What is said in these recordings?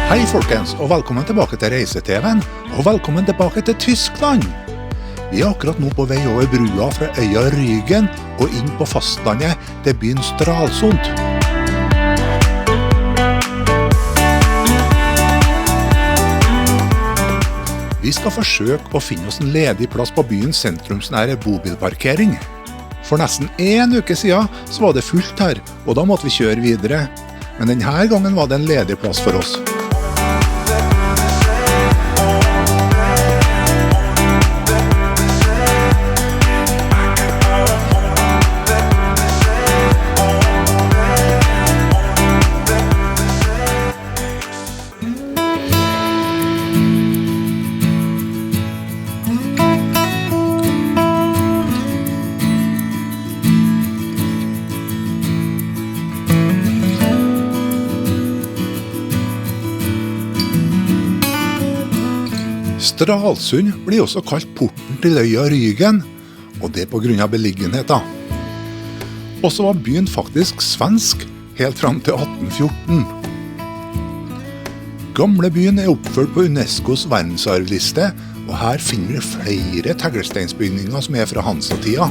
Hei folkens, og velkommen tilbake til Reise-TVen, og velkommen tilbake til Tyskland. Vi er akkurat nå på vei over brua fra øya Rügen og inn på fastlandet til byen Stralsund. Vi skal forsøke å finne oss en ledig plass på byens sentrumsnære bobilparkering. For nesten en uke siden så var det fullt her, og da måtte vi kjøre videre. Men denne gangen var det en ledig plass for oss. Stralsund blir også kalt porten til øya Rügen, og det på grunn av beliggenheten. Og så var byen faktisk svensk, helt fram til 1814. Gamle byen er oppført på UNESCOs verdensarvliste, og her finner vi flere teglsteinsbygninger som er fra Hansa-tida.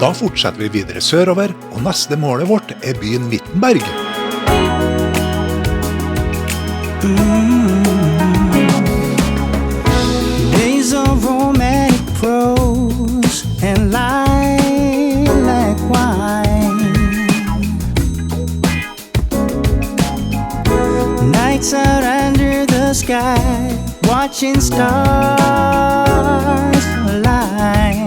Da fortsetter vi videre sørover, og neste målet vårt er byen Wittenberg. Days of romantic prose and lilac wine. Nights out under the sky, watching stars align.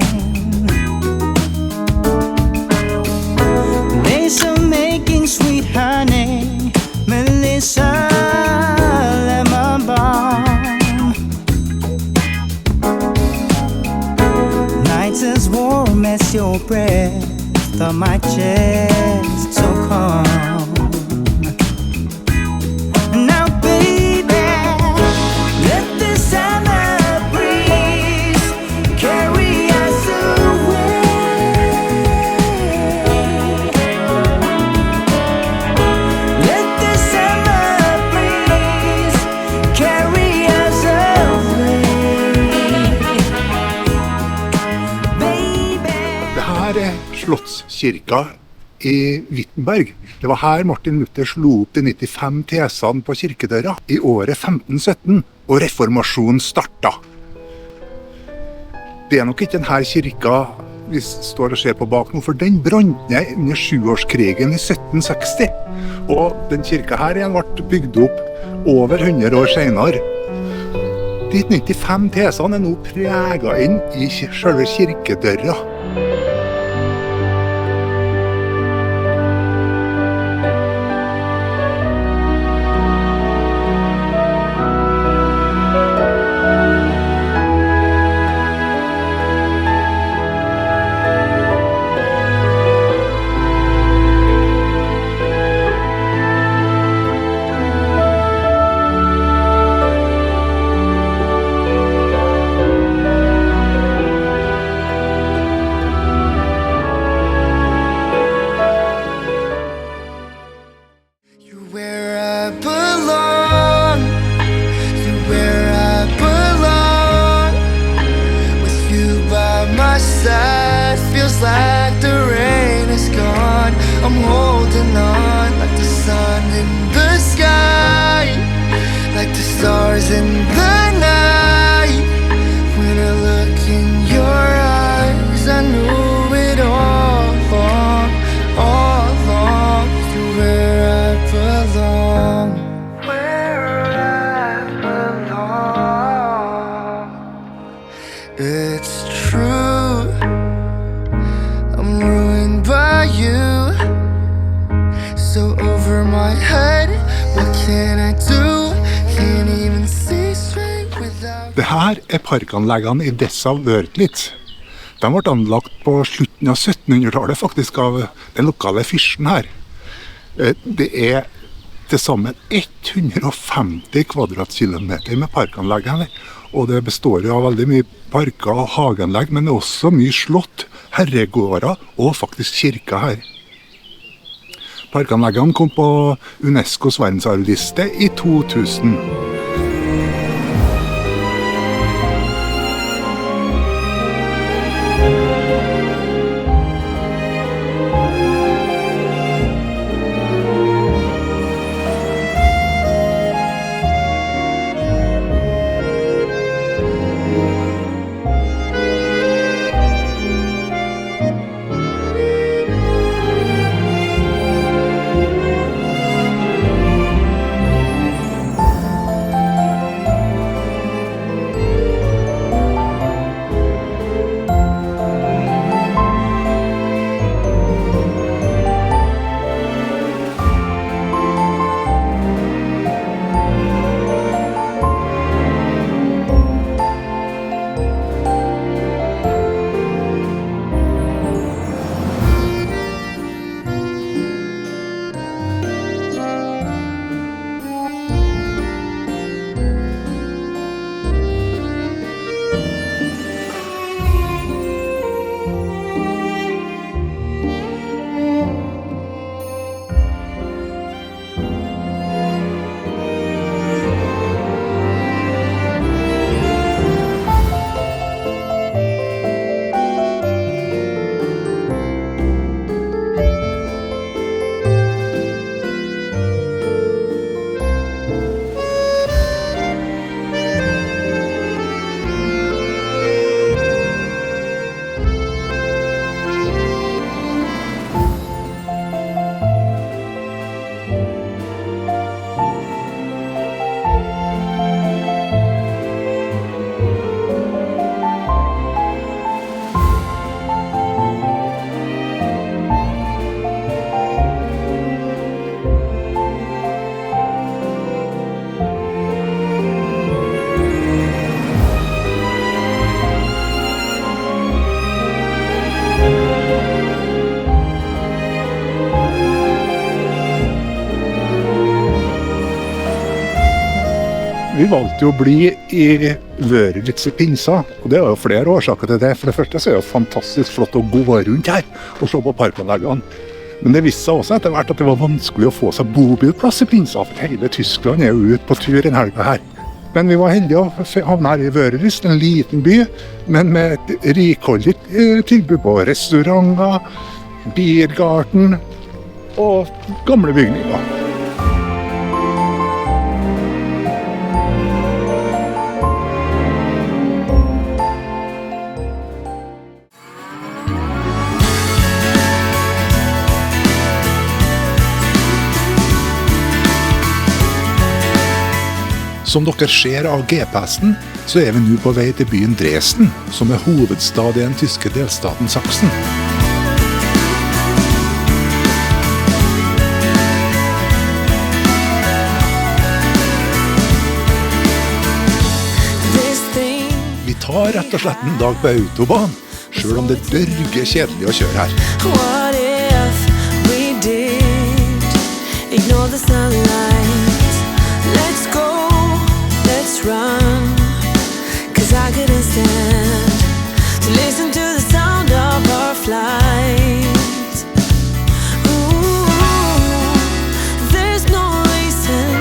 Days of making sweet honey, Melissa lemon balm. Nights as warm as your breath on my chest, so calm. Now baby, let the summer breeze carry us away. Let the summer breeze carry us away, baby. Det her er Slottskirka i Wittenberg. Det var her Martin Luther slo opp de 95 tesene på kirkedøra i året 1517, og reformasjonen starta. Det er nok ikke denne kirka vi står og ser på bak nå, for den brant ned under 7-årskrigen i 1760. Og den kirka her igjen ble bygd opp over 100 år senere. De 95 tesene er nå preget inn i selve kirkedøra. Like the rain is gone, I'm holding on like the sun in the sky, like the stars in the night. When I look in your eyes, I knew it all along. You're where I belong, where I belong. It's true, I'm ruined by you. so over my head. What can I do? Can't even see straight without. Det her parkanleggene i Dessau-Wörlitz. De ble anlagt på slutten av 1700-tallet faktisk av den lokale fyrsten her. Det til sammen 150 kvadratkilometer med parkanlegg her. Og det består av veldig mye parker og hageanlegg, men det også mye slott, herregårder og faktisk kirker her. Parkanleggene kom på UNESCOs verdensarvliste i 2000. Vi valgte jo å bli i Wörlitz i pinsa, og det er jo flere årsaker til det. For det første så er det jo fantastisk flott å gå rundt her og se på parkanleggene. Men det viste seg også etter hvert at det var vanskelig å få seg bobilplass i pinsa, for hele Tyskland er jo ute på tur en helg her. Men vi var heldige å havne her i Wörlitz, en liten by, men med et rikholdig tilbud på restauranter, biergarten og gamle bygninger. Som dere ser av GPS-en, så er vi nå på vei til byen Dresden, som er hovedstad i den tyske delstaten Sachsen. Vi tar rett og slett en dag på autobahn, selv om det dørger kjedelig å kjøre her. What if we did ignore the sunlight? Let's go. Let's run, 'cause I couldn't stand to listen to the sound of our flight. Ooh, there's no reason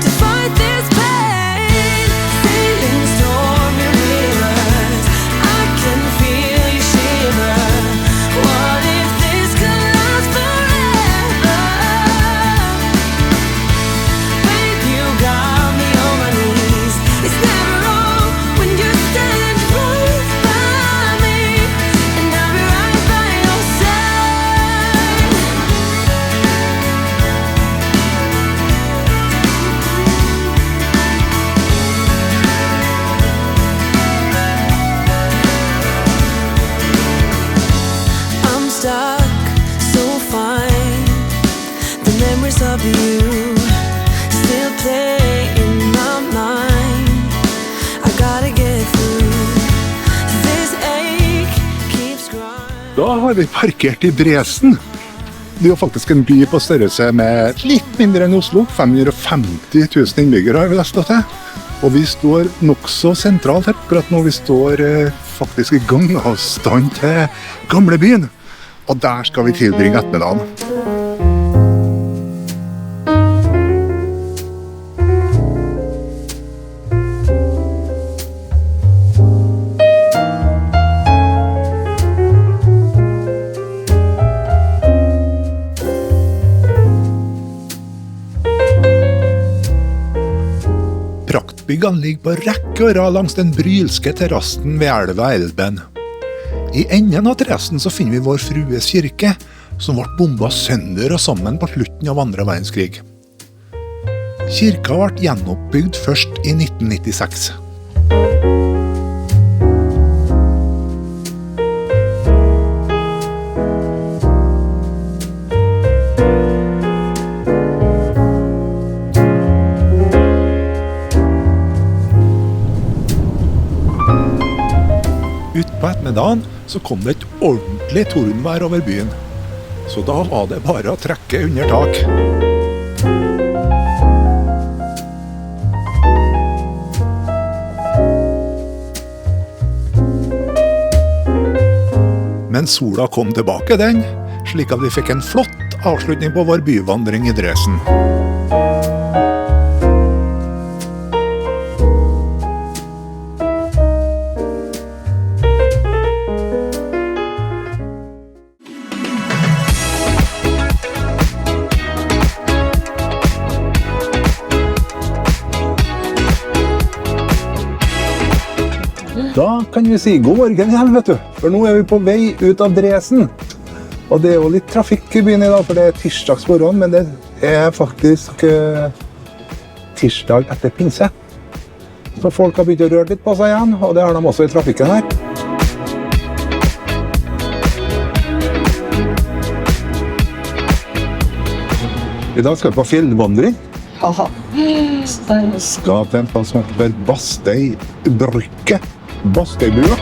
to fight this pain. Sailing stormy rivers, I can feel you shiver. What if this could last forever? Babe, you got me on my knees. It's never wrong when you stand close by me, and I'll be right by your side. I'm stuck so fine of you still play in my mind. I gotta get through this ache keeps grinding. Da har vi parkert i Dresden. Det er jo faktisk en by på størrelse med litt mindre enn Oslo. 550 000 innbyggere har vi lest til. Og vi står nokså sentralt her akkurat nå. Vi står faktisk i gangavstand til gamlebyen. Og der skal vi tilbringe ettermiddagen. Praktbyggene ligger på rekke og rad langs den brylske terrassen ved elva Elben. I enden av terrassen så finner vi Vår Frues kirke, som ble bombet sønder og sammen på slutten av andre verdenskrig. Kirka ble gjenoppbygd først i 1996. Utpå ettermiddagen så kom det et ordentlig tordenvær over byen. Så da var det bare å trekke under tak. Men sola kom tilbake den, slik at vi fikk en flott avslutning på vår byvandring i Dresden. Da kan vi si god morgen igjen, vet du. For nå er vi på vei ut av Dresden. Og det er jo litt trafikk i byen i dag, for det er tirsdags morgen, men det er faktisk tirsdag etter pinse. Så folk har begynt å røre litt på seg igjen, og det har de også i trafikken her. I dag skal vi på fjellvandring. Skal til en plass som heter Bastøybrygge. Bastøybua?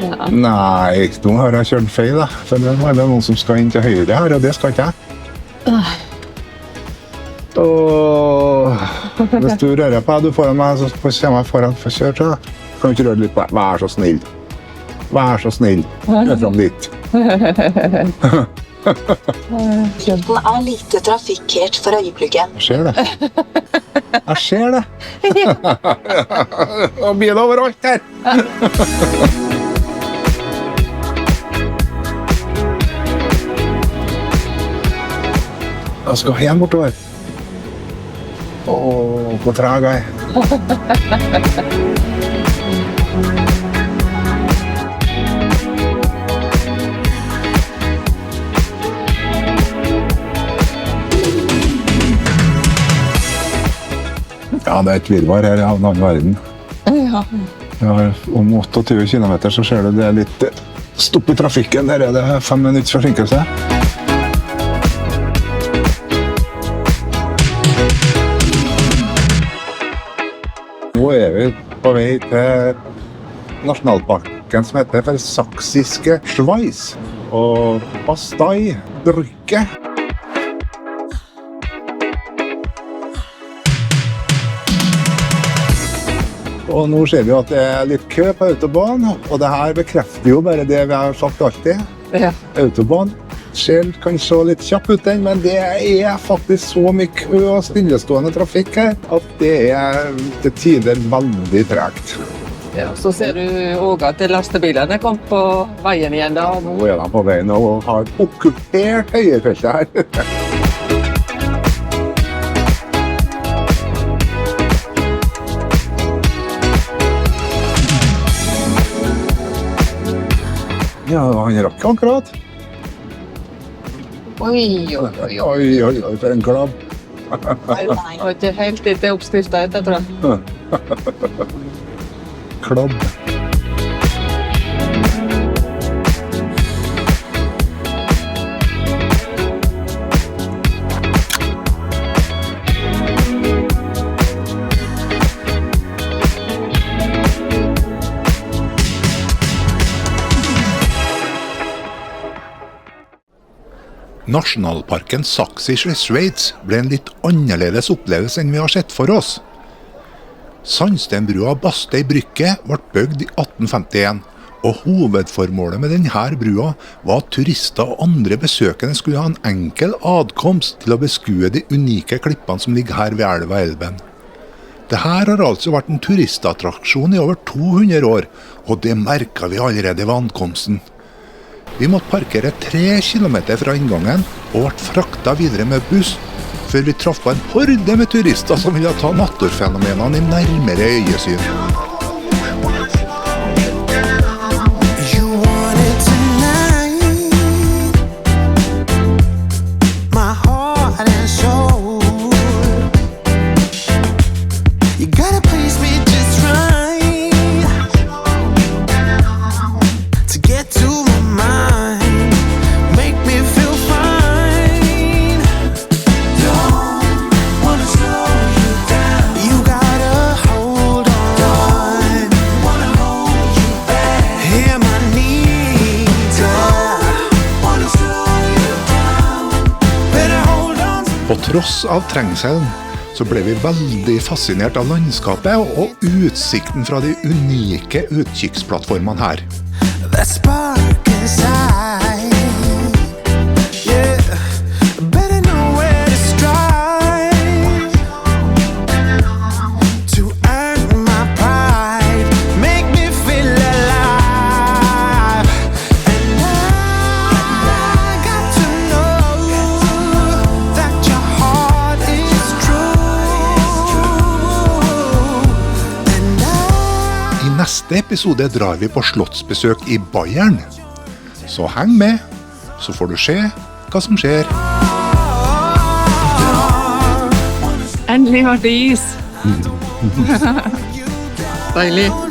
Ja. Nei, nå har jeg kjørt feil da. For det er noen som skal inn til høyre her, og det skal ikke jeg. Hvis du rører på deg, du foran meg, så kommer jeg foran for kjørt. Kan du ikke røre litt på deg? Vær så snill. Vær så snill. Gjør frem dit. Den er lite trafikkert for øyeblikket. Jeg ser det. Jeg ser det. Og bil overalt her. Jeg skal hjem bortover. Åh, hvor treg jeg er. Ja, det er et virvar her i en annen verden. Ja. Ja, om 28 kilometer så ser du det er litt stopp i trafikken. Der er det 5 minutter forsinkelse. Nå er vi på vei til nasjonalparken som heter for Saksiske Schweiz og Bastøybrygge. Og nå ser vi at det er litt kø på autobahn, og det her bekrefter jo bare det vi har sagt alltid. Ja. Autobahn kan se litt kjapp ut den, men det er faktisk så mye kø og stillestående trafikk her, at det er til tider veldig tregt. Ja, så ser du også at lastebilene kom på veien igjen da. Nå er de på veien og har okkupert høyrefeltet her. Ja, han rakk akkurat. Oi, For en klabb. Det var ikke helt litt oppskriftet etter, tror jeg. Klabb. Nasjonalparken Sächsische Schweiz ble en litt annerledes opplevelse enn vi har sett for oss. Sandstenbrua Bastei Brücke ble bygd i 1851, og hovedformålet med denne brua var at turister og andre besøkende skulle ha en enkel adkomst til å beskue de unike klippene som ligger her ved elva Elben. Dette har altså vært en turistattraksjon i over 200 år, og det merket vi allerede ved ankomsten. Vi måtte parkere 3 kilometer fra inngangen og ble frakta videre med buss, før vi traff på en horde med turister som ville ta naturfenomenene i nærmere øyesyn. You want it tonight, my heart and soul. You gotta please me just right to get to my mind, make me feel fine. Don't wanna slow you down. You gotta hold on. Don't wanna hold you back. Hear my needs. Don't wanna slow you down. Better hold on. På tross av trengselen så ble vi veldig fascinert av landskapet og utsikten fra de unike utkikksplattformene her. That spark inside, yeah. Better know where to strive to earn my pride, make me feel alive. And I got to know that your heart is true. And I neste episode drar vi på slottsbesøk i Bayern. Så heng med, så får du se hva som skjer. Endelig var det is. Deilig.